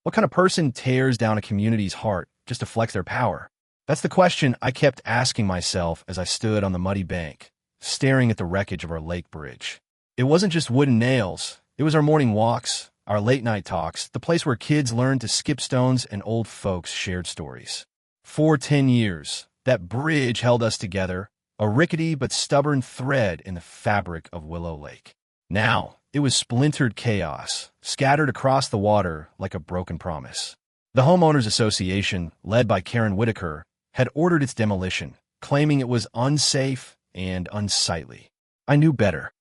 What kind of person tears down a community's heart just to flex their power? That's the question I kept asking myself as I stood on the muddy bank, staring at the wreckage of our lake bridge. It wasn't just wooden nails. It was our morning walks, our late-night talks, the place where kids learned to skip stones and old folks shared stories. For 10 years, that bridge held us together, a rickety but stubborn thread in the fabric of Willow Lake. Now, it was splintered chaos, scattered across the water like a broken promise. The Homeowners Association, led by Karen Whitaker, had ordered its demolition, claiming it was unsafe and unsightly. I knew better.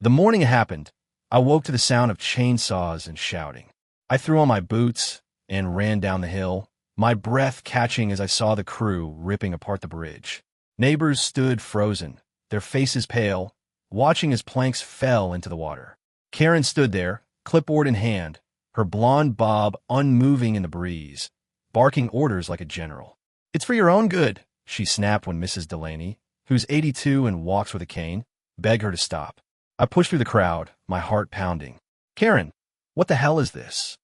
The morning it happened, I woke to the sound of chainsaws and shouting. I threw on my boots and ran down the hill, my breath catching as I saw the crew ripping apart the bridge. Neighbors stood frozen, their faces pale, watching as planks fell into the water. Karen stood there, clipboard in hand, her blonde bob unmoving in the breeze, barking orders like a general. "It's for your own good," she snapped when Mrs. Delaney, who's 82 and walks with a cane, begged her to stop. I pushed through the crowd, my heart pounding. "Karen, what the hell is this?"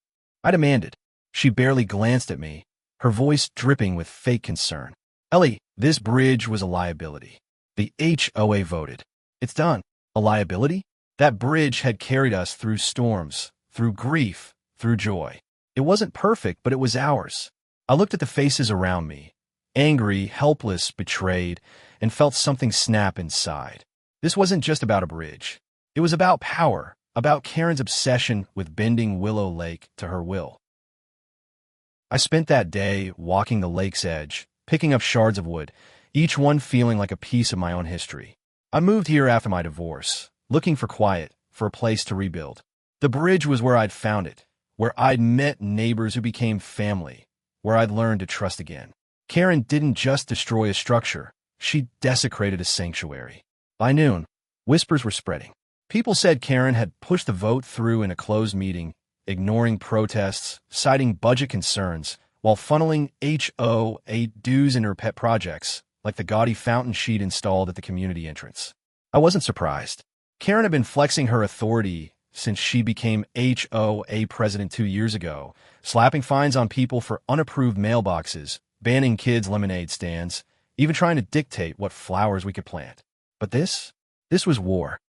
I demanded. She barely glanced at me, her voice dripping with fake concern. "Ellie, this bridge was a liability. The HOA voted. It's done." A liability? That bridge had carried us through storms, through grief, through joy. It wasn't perfect, but it was ours. I looked at the faces around me, angry, helpless, betrayed, and felt something snap inside. This wasn't just about a bridge. It was about power, about Karen's obsession with bending Willow Lake to her will. I spent that day walking the lake's edge, picking up shards of wood, each one feeling like a piece of my own history. I moved here after my divorce, looking for quiet, for a place to rebuild. The bridge was where I'd found it, where I'd met neighbors who became family, where I'd learned to trust again. Karen didn't just destroy a structure, she desecrated a sanctuary. By noon, whispers were spreading. People said Karen had pushed the vote through in a closed meeting, ignoring protests, citing budget concerns, while funneling HOA dues in her pet projects, like the gaudy fountain she'd installed at the community entrance. I wasn't surprised. Karen had been flexing her authority since she became HOA president 2 years ago, slapping fines on people for unapproved mailboxes, banning kids' lemonade stands, even trying to dictate what flowers we could plant. But this was war.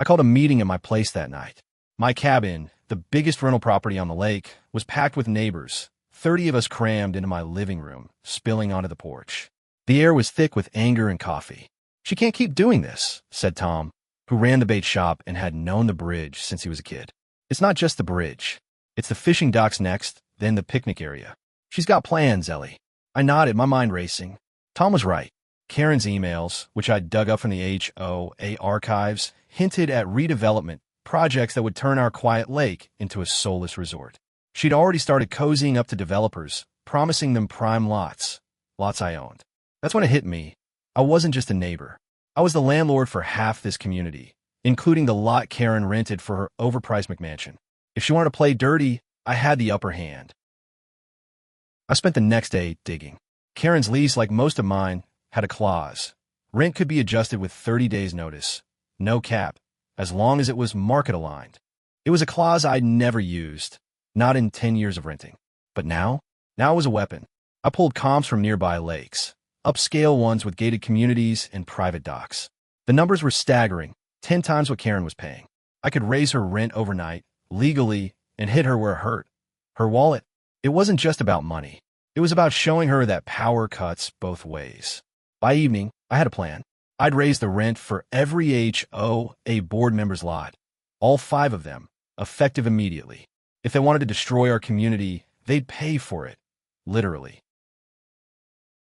I called a meeting at my place that night. My cabin, the biggest rental property on the lake, was packed with neighbors, 30 of us crammed into my living room, spilling onto the porch. The air was thick with anger and coffee. "She can't keep doing this," said Tom, who ran the bait shop and had known the bridge since he was a kid. "It's not just the bridge. It's the fishing docks next, then the picnic area. She's got plans, Ellie." I nodded, my mind racing. Tom was right. Karen's emails, which I'd dug up from the HOA archives, hinted at redevelopment, projects that would turn our quiet lake into a soulless resort. She'd already started cozying up to developers, promising them prime lots I owned. That's when it hit me. I wasn't just a neighbor. I was the landlord for half this community, including the lot Karen rented for her overpriced McMansion. If she wanted to play dirty, I had the upper hand. I spent the next day digging. Karen's lease, like most of mine, had a clause. Rent could be adjusted with 30 days' notice. No cap, as long as it was market-aligned. It was a clause I'd never used, not in 10 years of renting. But now it was a weapon. I pulled comps from nearby lakes, upscale ones with gated communities and private docks. The numbers were staggering, 10 times what Karen was paying. I could raise her rent overnight, legally, and hit her where it hurt. Her wallet. It wasn't just about money. It was about showing her that power cuts both ways. By evening, I had a plan. I'd raise the rent for every HOA board member's lot, all 5 of them, effective immediately. If they wanted to destroy our community, they'd pay for it, literally.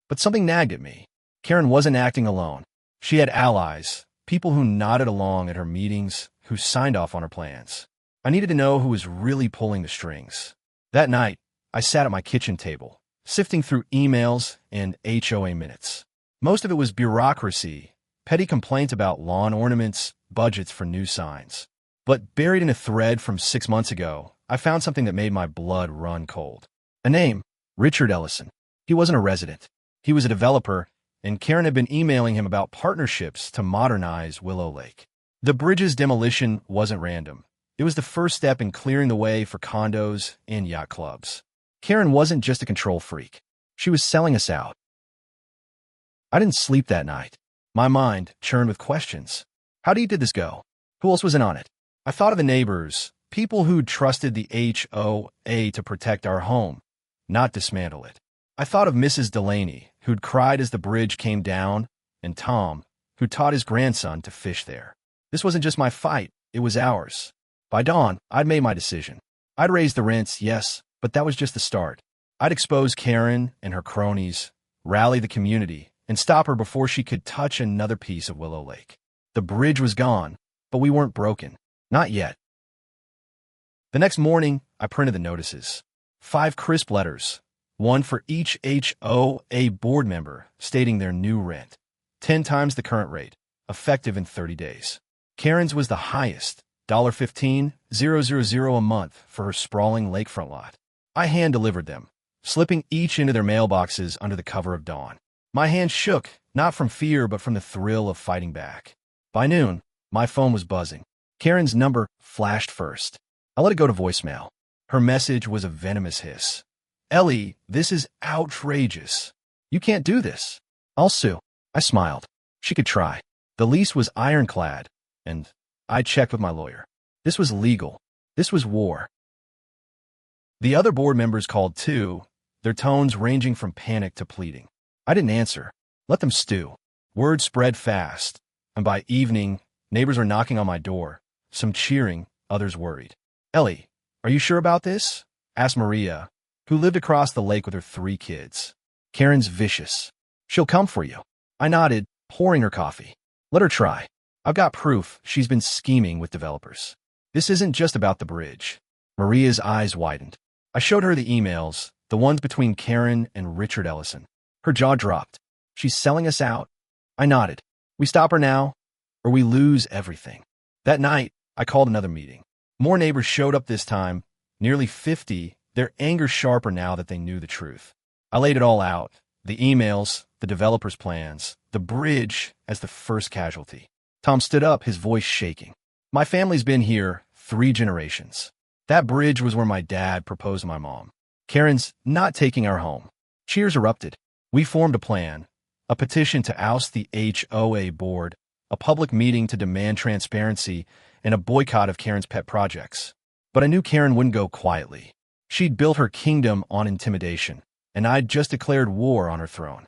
But something nagged at me. Karen wasn't acting alone. She had allies, people who nodded along at her meetings, who signed off on her plans. I needed to know who was really pulling the strings. That night, I sat at my kitchen table, sifting through emails and HOA minutes. Most of it was bureaucracy, petty complaints about lawn ornaments, budgets for new signs. But buried in a thread from 6 months ago, I found something that made my blood run cold. A name, Richard Ellison. He wasn't a resident. He was a developer, and Karen had been emailing him about partnerships to modernize Willow Lake. The bridge's demolition wasn't random. It was the first step in clearing the way for condos and yacht clubs. Karen wasn't just a control freak. She was selling us out. I didn't sleep that night. My mind churned with questions. How deep did this go? Who else was in on it? I thought of the neighbors, people who'd trusted the HOA to protect our home, not dismantle it. I thought of Mrs. Delaney, who'd cried as the bridge came down, and Tom, who taught his grandson to fish there. This wasn't just my fight, it was ours. By dawn, I'd made my decision. I'd raise the rents, yes, but that was just the start. I'd expose Karen and her cronies, rally the community, and stop her before she could touch another piece of Willow Lake. The bridge was gone, but we weren't broken. Not yet. The next morning, I printed the notices. 5 crisp letters, one for each HOA board member stating their new rent, 10 times the current rate, effective in 30 days. Karen's was the highest, $15,000 a month for her sprawling lakefront lot. I hand-delivered them, slipping each into their mailboxes under the cover of dawn. My hand shook, not from fear but from the thrill of fighting back. By noon, my phone was buzzing. Karen's number flashed first. I let it go to voicemail. Her message was a venomous hiss. "Ellie, this is outrageous. You can't do this. I'll sue." I smiled. She could try. The lease was ironclad, and I checked with my lawyer. This was legal. This was war. The other board members called too, their tones ranging from panic to pleading. I didn't answer. Let them stew. Word spread fast, and by evening, neighbors were knocking on my door, some cheering, others worried. "Ellie, are you sure about this?" asked Maria, who lived across the lake with her 3 kids. "Karen's vicious. She'll come for you." I nodded, pouring her coffee. "Let her try. I've got proof she's been scheming with developers. This isn't just about the bridge." Maria's eyes widened. I showed her the emails, the ones between Karen and Richard Ellison. Her jaw dropped. "She's selling us out." I nodded. "We stop her now, or we lose everything." That night, I called another meeting. More neighbors showed up this time, nearly 50, their anger sharper now that they knew the truth. I laid it all out, the emails, the developers' plans, the bridge as the first casualty. Tom stood up, his voice shaking. "My family's been here 3 generations. That bridge was where my dad proposed to my mom. Karen's not taking our home." Cheers erupted. We formed a plan, a petition to oust the HOA board, a public meeting to demand transparency, and a boycott of Karen's pet projects. But I knew Karen wouldn't go quietly. She'd built her kingdom on intimidation, and I'd just declared war on her throne.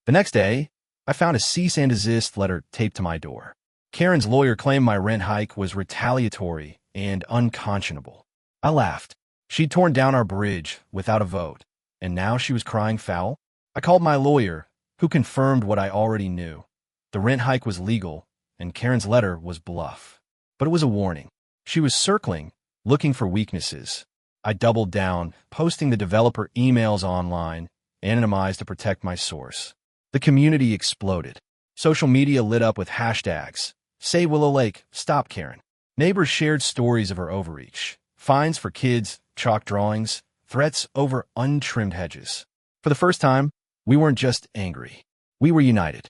The next day, I found a cease and desist letter taped to my door. Karen's lawyer claimed my rent hike was retaliatory and unconscionable. I laughed. She'd torn down our bridge without a vote, and now she was crying foul? I called my lawyer, who confirmed what I already knew. The rent hike was legal, and Karen's letter was bluff. But it was a warning. She was circling, looking for weaknesses. I doubled down, posting the developer emails online, anonymized to protect my source. The community exploded. Social media lit up with hashtags. Say Willow Lake, stop Karen. Neighbors shared stories of her overreach. Fines for kids, chalk drawings, threats over untrimmed hedges. For the first time, we weren't just angry. We were united.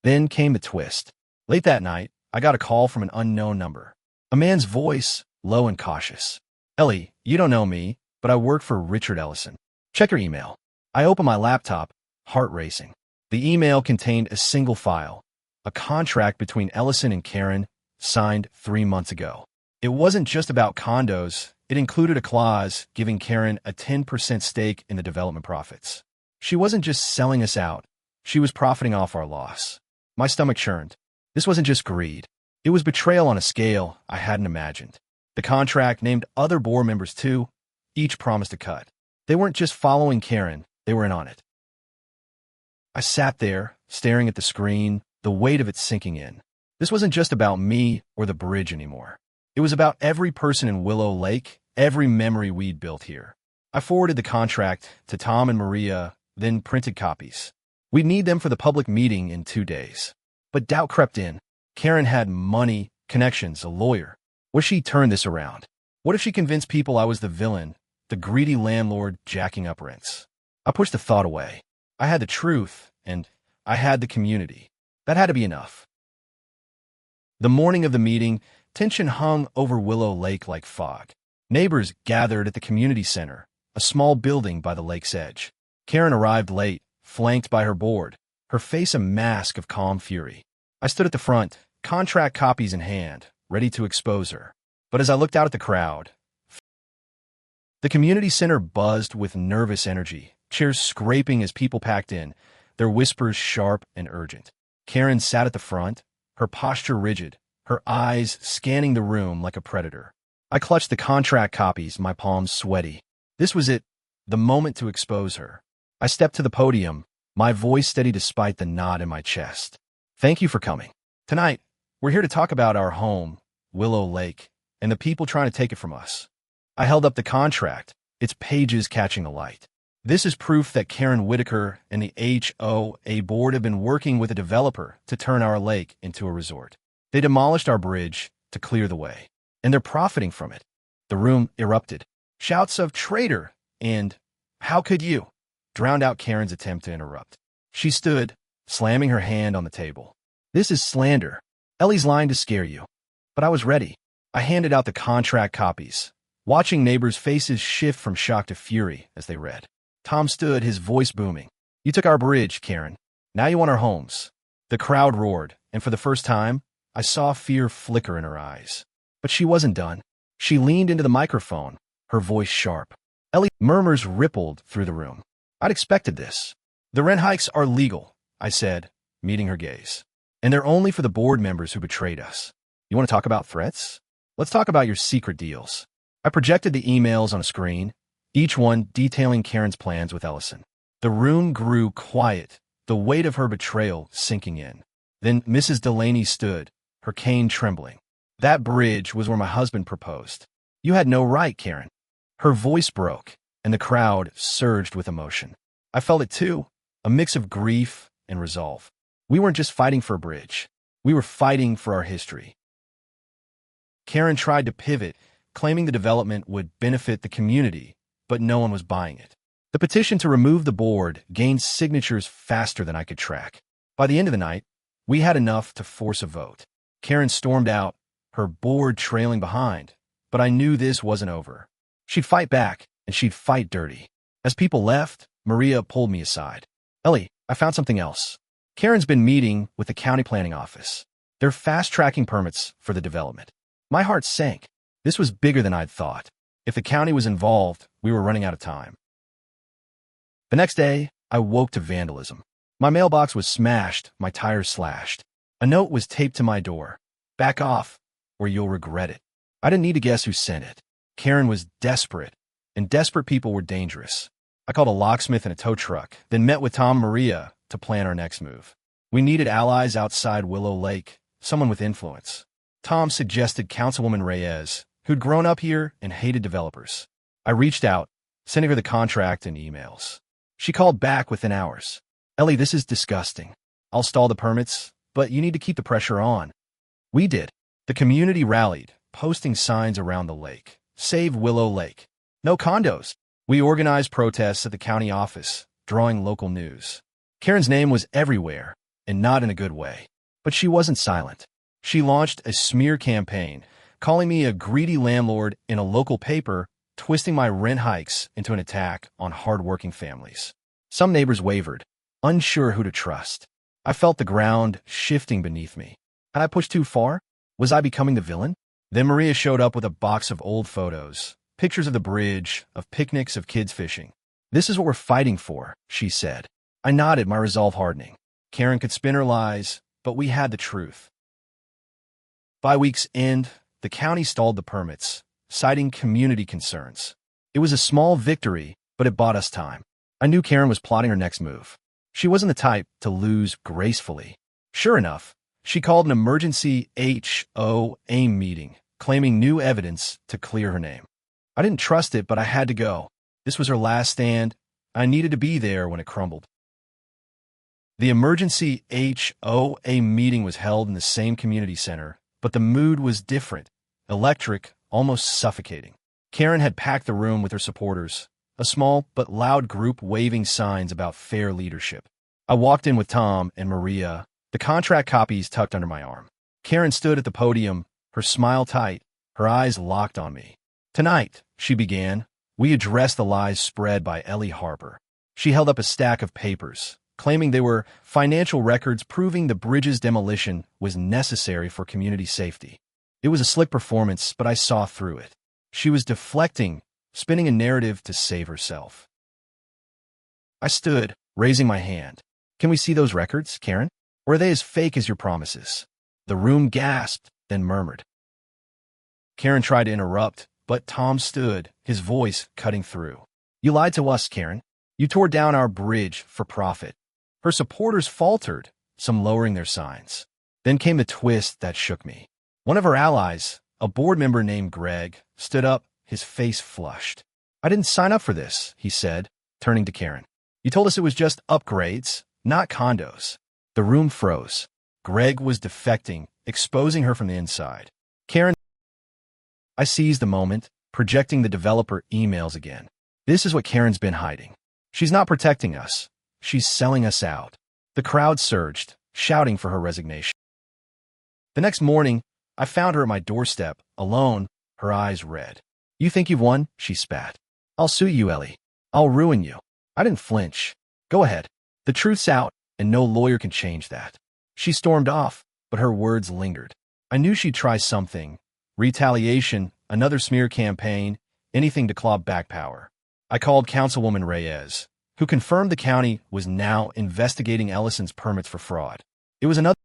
Then came the twist. Late that night, I got a call from an unknown number. A man's voice, low and cautious. "Ellie, you don't know me, but I work for Richard Ellison. Check your email." I opened my laptop, heart racing. The email contained a single file, a contract between Ellison and Karen, signed 3 months ago. It wasn't just about condos. It included a clause giving Karen a 10% stake in the development profits. She wasn't just selling us out. She was profiting off our loss. My stomach churned. This wasn't just greed. It was betrayal on a scale I hadn't imagined. The contract named other board members too. Each promised a cut. They weren't just following Karen. They were in on it. I sat there, staring at the screen, the weight of it sinking in. This wasn't just about me or the bridge anymore. It was about every person in Willow Lake, every memory we'd built here. I forwarded the contract to Tom and Maria, then printed copies. We'd need them for the public meeting in 2 days. But doubt crept in. Karen had money, connections, a lawyer. What if she turned this around? What if she convinced people I was the villain, the greedy landlord jacking up rents? I pushed the thought away. I had the truth, and I had the community. That had to be enough. The morning of the meeting, Tension hung over Willow Lake like fog. Neighbors gathered at the community center, a small building by the lake's edge. Karen arrived late, flanked by her board, her face a mask of calm fury. I stood at the front, contract copies in hand, ready to expose her. But as I looked out at the crowd, the community center buzzed with nervous energy, chairs scraping as people packed in, their whispers sharp and urgent. Karen sat at the front, her posture rigid, her eyes scanning the room like a predator. I clutched the contract copies, my palms sweaty. This was it, the moment to expose her. I stepped to the podium, my voice steady despite the knot in my chest. Thank you for coming. Tonight, we're here to talk about our home, Willow Lake, and the people trying to take it from us. I held up the contract, its pages catching the light. This is proof that Karen Whitaker and the HOA board have been working with a developer to turn our lake into a resort. They demolished our bridge to clear the way, and they're profiting from it. The room erupted. Shouts of traitor and how could you drowned out Karen's attempt to interrupt. She stood, slamming her hand on the table. This is slander. Ellie's lying to scare you. But I was ready. I handed out the contract copies, watching neighbors' faces shift from shock to fury as they read. Tom stood, his voice booming. You took our bridge, Karen. Now you want our homes. The crowd roared, and for the first time, I saw fear flicker in her eyes. But she wasn't done. She leaned into the microphone, her voice sharp. Ellie, murmurs rippled through the room. I'd expected this. The rent hikes are legal, I said, meeting her gaze. And they're only for the board members who betrayed us. You want to talk about threats? Let's talk about your secret deals. I projected the emails on a screen, each one detailing Karen's plans with Ellison. The room grew quiet, the weight of her betrayal sinking in. Then Mrs. Delaney stood, her cane trembling. That bridge was where my husband proposed. You had no right, Karen. Her voice broke, and the crowd surged with emotion. I felt it too, a mix of grief and resolve. We weren't just fighting for a bridge. We were fighting for our history. Karen tried to pivot, claiming the development would benefit the community, but no one was buying it. The petition to remove the board gained signatures faster than I could track. By the end of the night, we had enough to force a vote. Karen stormed out, her board trailing behind, but I knew this wasn't over. She'd fight back, and she'd fight dirty. As people left, Maria pulled me aside. Ellie, I found something else. Karen's been meeting with the county planning office. They're fast-tracking permits for the development. My heart sank. This was bigger than I'd thought. If the county was involved, we were running out of time. The next day, I woke to vandalism. My mailbox was smashed, my tires slashed. A note was taped to my door. Back off, or you'll regret it. I didn't need to guess who sent it. Karen was desperate, and desperate people were dangerous. I called a locksmith and a tow truck, then met with Tom and Maria to plan our next move. We needed allies outside Willow Lake, someone with influence. Tom suggested Councilwoman Reyes, who'd grown up here and hated developers. I reached out, sending her the contract and emails. She called back within hours. Ellie, this is disgusting. I'll stall the permits, but you need to keep the pressure on. We did. The community rallied, posting signs around the lake. Save Willow Lake. No condos. We organized protests at the county office, drawing local news. Karen's name was everywhere, and not in a good way. But she wasn't silent. She launched a smear campaign, calling me a greedy landlord in a local paper, twisting my rent hikes into an attack on hard-working families. Some neighbors wavered, unsure who to trust. I felt the ground shifting beneath me. Had I pushed too far? Was I becoming the villain? Then Maria showed up with a box of old photos, pictures of the bridge, of picnics, of kids fishing. This is what we're fighting for, she said. I nodded, my resolve hardening. Karen could spin her lies, but we had the truth. By week's end, the county stalled the permits, citing community concerns. It was a small victory, but it bought us time. I knew Karen was plotting her next move. She wasn't the type to lose gracefully. Sure enough, she called an emergency HOA meeting, claiming new evidence to clear her name. I didn't trust it, but I had to go. This was her last stand. I needed to be there when it crumbled. The emergency HOA meeting was held in the same community center, but the mood was different, electric, almost suffocating. Karen had packed the room with her supporters, a small but loud group waving signs about fair leadership. I walked in with Tom and Maria, the contract copies tucked under my arm. Karen stood at the podium, her smile tight, her eyes locked on me. "Tonight," she began, "we address the lies spread by Ellie Harper." She held up a stack of papers, claiming they were financial records proving the bridge's demolition was necessary for community safety. It was a slick performance, but I saw through it. She was deflecting, spinning a narrative to save herself. I stood, raising my hand. "Can we see those records, Karen? Or are they as fake as your promises?" The room gasped, then murmured. Karen tried to interrupt, but Tom stood, his voice cutting through. "You lied to us, Karen. You tore down our bridge for profit." Her supporters faltered, some lowering their signs. Then came the twist that shook me. One of her allies, a board member named Greg, stood up, his face flushed. "I didn't sign up for this," he said, turning to Karen. "You told us it was just upgrades, not condos." The room froze. Greg was defecting, exposing her from the inside. Karen. I seized the moment, projecting the developer emails again. This is what Karen's been hiding. She's not protecting us. She's selling us out. The crowd surged, shouting for her resignation. The next morning, I found her at my doorstep, alone, her eyes red. "You think you've won?" she spat. "I'll sue you, Ellie. I'll ruin you." I didn't flinch. "Go ahead. The truth's out, and no lawyer can change that." She stormed off, but her words lingered. I knew she'd try something. Retaliation, another smear campaign, anything to claw back power. I called Councilwoman Reyes, who confirmed the county was now investigating Ellison's permits for fraud. It was another.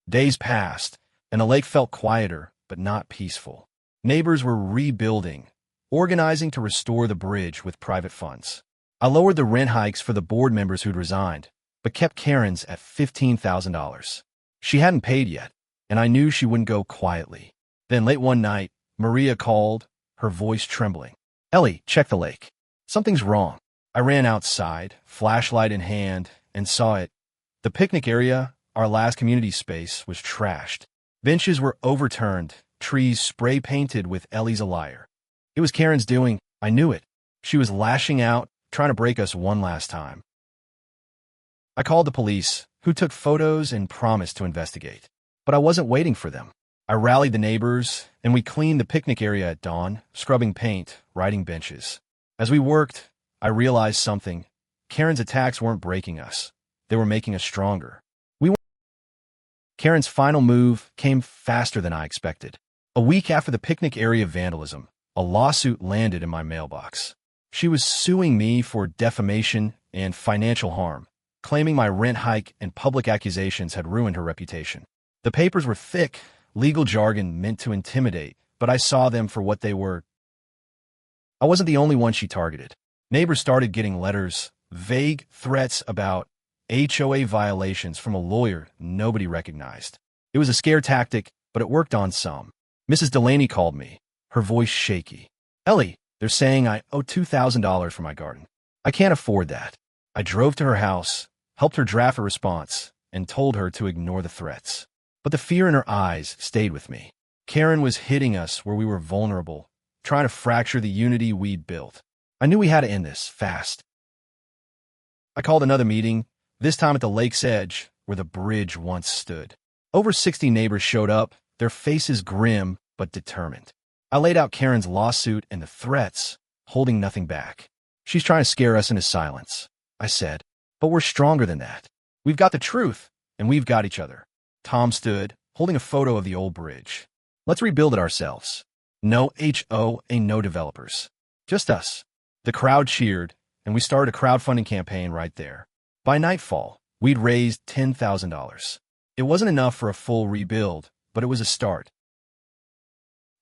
Days passed, and the lake felt quieter, but not peaceful. Neighbors were rebuilding, organizing to restore the bridge with private funds. I lowered the rent hikes for the board members who'd resigned, but kept Karen's at $15,000. She hadn't paid yet, and I knew she wouldn't go quietly. Then late one night, Maria called, her voice trembling. "Ellie, check the lake. Something's wrong." I ran outside, flashlight in hand, and saw it. The picnic area, our last community space, was trashed. Benches were overturned, trees spray-painted with "Ellie's a liar." It was Karen's doing. I knew it. She was lashing out, trying to break us one last time. I called the police, who took photos and promised to investigate. But I wasn't waiting for them. I rallied the neighbors, and we cleaned the picnic area at dawn, scrubbing paint, righting benches. As we worked, I realized something. Karen's attacks weren't breaking us. They were making us stronger. Karen's final move came faster than I expected. A week after the picnic area vandalism, a lawsuit landed in my mailbox. She was suing me for defamation and financial harm, claiming my rent hike and public accusations had ruined her reputation. The papers were thick, legal jargon meant to intimidate, but I saw them for what they were. I wasn't the only one she targeted. Neighbors started getting letters, vague threats about HOA violations from a lawyer nobody recognized. It was a scare tactic, but it worked on some. Mrs. Delaney called me, her voice shaky. "Ellie, they're saying I owe $2,000 for my garden. I can't afford that." I drove to her house, helped her draft a response, and told her to ignore the threats. But the fear in her eyes stayed with me. Karen was hitting us where we were vulnerable, trying to fracture the unity we'd built. I knew we had to end this fast. I called another meeting, this time at the lake's edge, where the bridge once stood. Over 60 neighbors showed up, their faces grim but determined. I laid out Karen's lawsuit and the threats, holding nothing back. "She's trying to scare us into silence," I said. "But we're stronger than that. We've got the truth, and we've got each other." Tom stood, holding a photo of the old bridge. "Let's rebuild it ourselves. No HOA, no developers. Just us." The crowd cheered, and we started a crowdfunding campaign right there. By nightfall, we'd raised $10,000. It wasn't enough for a full rebuild, but it was a start.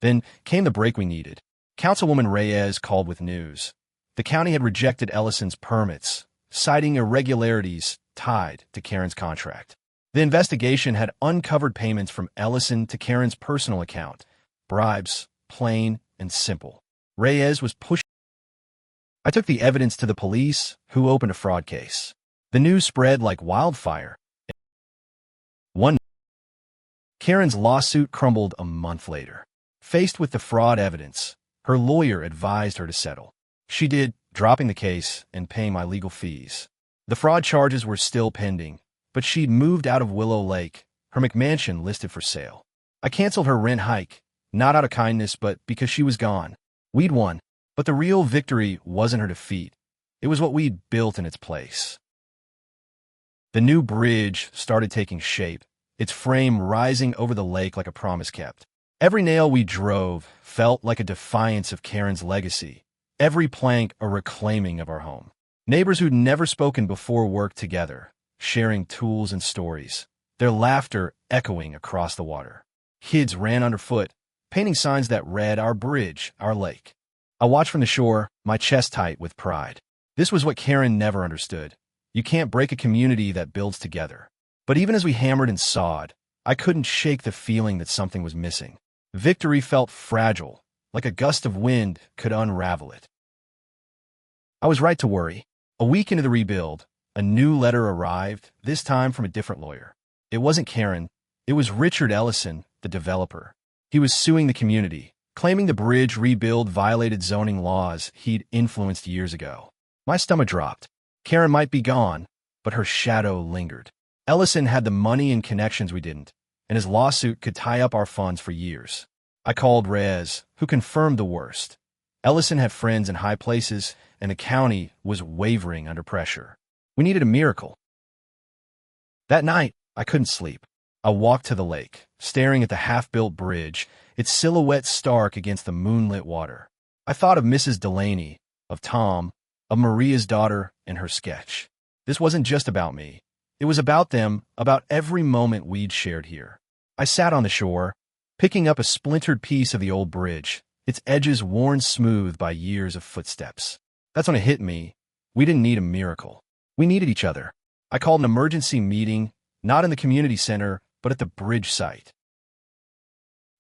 Then came the break we needed. Councilwoman Reyes called with news. The county had rejected Ellison's permits, citing irregularities tied to Karen's contract. The investigation had uncovered payments from Ellison to Karen's personal account. Bribes, plain and simple. Reyes was pushing. I took the evidence to the police, who opened a fraud case. The news spread like wildfire. Karen's lawsuit crumbled a month later. Faced with the fraud evidence, her lawyer advised her to settle. She did, dropping the case and paying my legal fees. The fraud charges were still pending, but she'd moved out of Willow Lake, her McMansion listed for sale. I canceled her rent hike, not out of kindness, but because she was gone. We'd won. But the real victory wasn't her defeat. It was what we'd built in its place. The new bridge started taking shape, its frame rising over the lake like a promise kept. Every nail we drove felt like a defiance of Karen's legacy, every plank a reclaiming of our home. Neighbors who'd never spoken before worked together, sharing tools and stories, their laughter echoing across the water. Kids ran underfoot, painting signs that read, "Our bridge, our lake." I watched from the shore, my chest tight with pride. This was what Karen never understood. You can't break a community that builds together. But even as we hammered and sawed, I couldn't shake the feeling that something was missing. Victory felt fragile, like a gust of wind could unravel it. I was right to worry. A week into the rebuild, a new letter arrived, this time from a different lawyer. It wasn't Karen. It was Richard Ellison, the developer. He was suing the community, claiming the bridge rebuild violated zoning laws he'd influenced years ago. My stomach dropped. Karen might be gone, but her shadow lingered. Ellison had the money and connections we didn't, and his lawsuit could tie up our funds for years. I called Reyes, who confirmed the worst. Ellison had friends in high places, and the county was wavering under pressure. We needed a miracle. That night, I couldn't sleep. I walked to the lake, staring at the half-built bridge, its silhouette stark against the moonlit water. I thought of Mrs. Delaney, of Tom, of Maria's daughter, and her sketch. This wasn't just about me. It was about them, about every moment we'd shared here. I sat on the shore, picking up a splintered piece of the old bridge, its edges worn smooth by years of footsteps. That's when it hit me. We didn't need a miracle. We needed each other. I called an emergency meeting, not in the community center, but at the bridge site.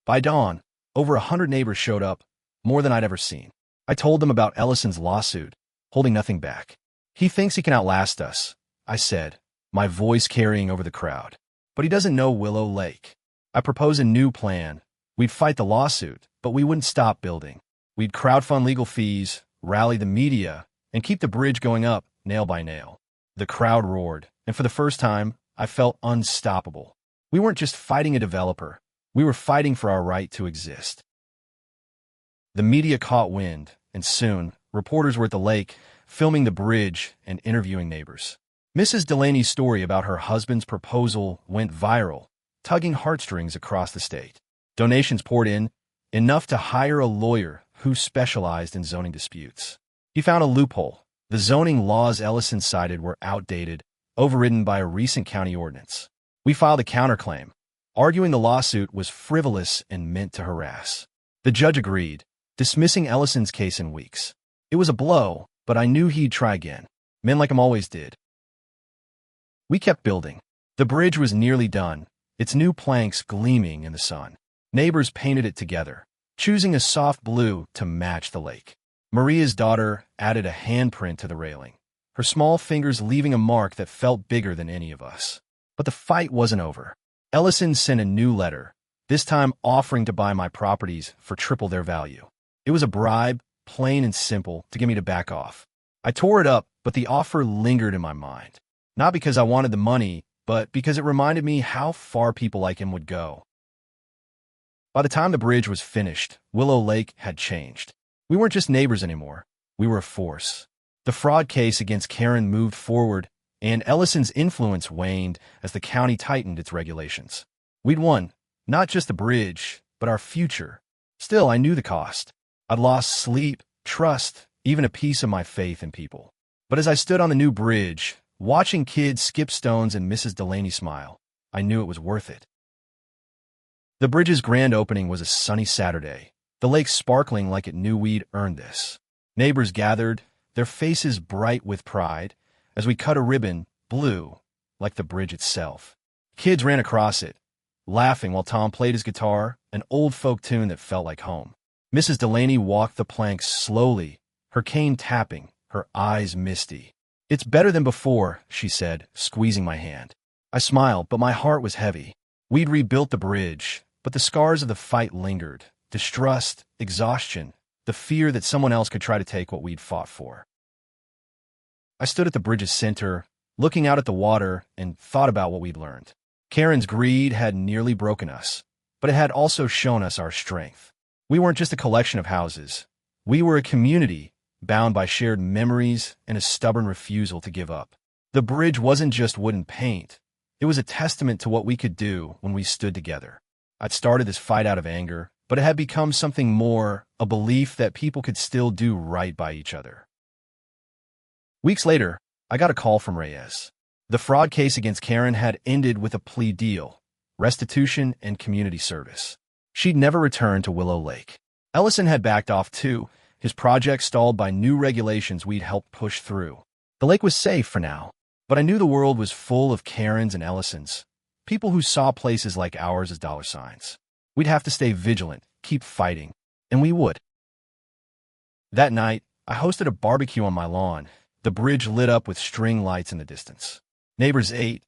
By dawn, over 100 neighbors showed up, more than I'd ever seen. I told them about Ellison's lawsuit, holding nothing back. "He thinks he can outlast us," I said, my voice carrying over the crowd. "But he doesn't know Willow Lake." I proposed a new plan. We'd fight the lawsuit, but we wouldn't stop building. We'd crowdfund legal fees, rally the media, and keep the bridge going up, nail by nail. The crowd roared, and for the first time, I felt unstoppable. We weren't just fighting a developer. We were fighting for our right to exist. The media caught wind, and soon, reporters were at the lake, filming the bridge and interviewing neighbors. Mrs. Delaney's story about her husband's proposal went viral, tugging heartstrings across the state. Donations poured in, enough to hire a lawyer who specialized in zoning disputes. He found a loophole. The zoning laws Ellison cited were outdated, overridden by a recent county ordinance. We filed a counterclaim, arguing the lawsuit was frivolous and meant to harass. The judge agreed, dismissing Ellison's case in weeks. It was a blow, but I knew he'd try again. Men like him always did. We kept building. The bridge was nearly done, its new planks gleaming in the sun. Neighbors painted it together, choosing a soft blue to match the lake. Maria's daughter added a handprint to the railing, her small fingers leaving a mark that felt bigger than any of us. But the fight wasn't over. Ellison sent a new letter, this time offering to buy my properties for triple their value. It was a bribe, plain and simple, to get me to back off. I tore it up, but the offer lingered in my mind. Not because I wanted the money, but because it reminded me how far people like him would go. By the time the bridge was finished, Willow Lake had changed. We weren't just neighbors anymore. We were a force. The fraud case against Karen moved forward, and Ellison's influence waned as the county tightened its regulations. We'd won, not just the bridge, but our future. Still, I knew the cost. I'd lost sleep, trust, even a piece of my faith in people. But as I stood on the new bridge, watching kids skip stones and Mrs. Delaney smile, I knew it was worth it. The bridge's grand opening was a sunny Saturday, the lake sparkling like it knew we'd earned this. Neighbors gathered, their faces bright with pride, as we cut a ribbon, blue, like the bridge itself. Kids ran across it, laughing while Tom played his guitar, an old folk tune that felt like home. Mrs. Delaney walked the planks slowly, her cane tapping, her eyes misty. "It's better than before," she said, squeezing my hand. I smiled, but my heart was heavy. We'd rebuilt the bridge, but the scars of the fight lingered. Distrust, exhaustion, the fear that someone else could try to take what we'd fought for. I stood at the bridge's center, looking out at the water, and thought about what we'd learned. Karen's greed had nearly broken us, but it had also shown us our strength. We weren't just a collection of houses. We were a community, bound by shared memories and a stubborn refusal to give up. The bridge wasn't just wooden paint. It was a testament to what we could do when we stood together. I'd started this fight out of anger, but it had become something more, a belief that people could still do right by each other. Weeks later, I got a call from Reyes. The fraud case against Karen had ended with a plea deal, restitution, and community service. She'd never returned to Willow Lake. Ellison had backed off too, his project stalled by new regulations we'd helped push through. The lake was safe for now, but I knew the world was full of Karens and Ellisons, people who saw places like ours as dollar signs. We'd have to stay vigilant, keep fighting, and we would. That night, I hosted a barbecue on my lawn, the bridge lit up with string lights in the distance. Neighbors ate,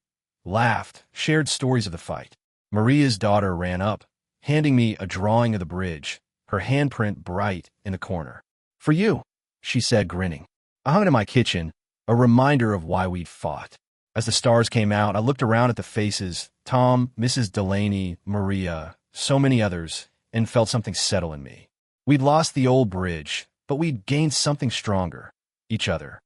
laughed, shared stories of the fight. Maria's daughter ran up, handing me a drawing of the bridge, her handprint bright in the corner. "For you," she said, grinning. I hung it in my kitchen, a reminder of why we'd fought. As the stars came out, I looked around at the faces, Tom, Mrs. Delaney, Maria, so many others, and felt something settle in me. We'd lost the old bridge, but we'd gained something stronger, each other.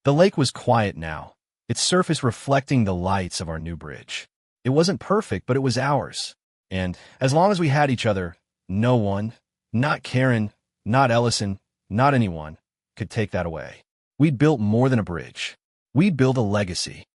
The lake was quiet now, its surface reflecting the lights of our new bridge. It wasn't perfect, but it was ours. And as long as we had each other, no one, not Karen, not Ellison, not anyone, could take that away. We'd built more than a bridge. We'd built a legacy.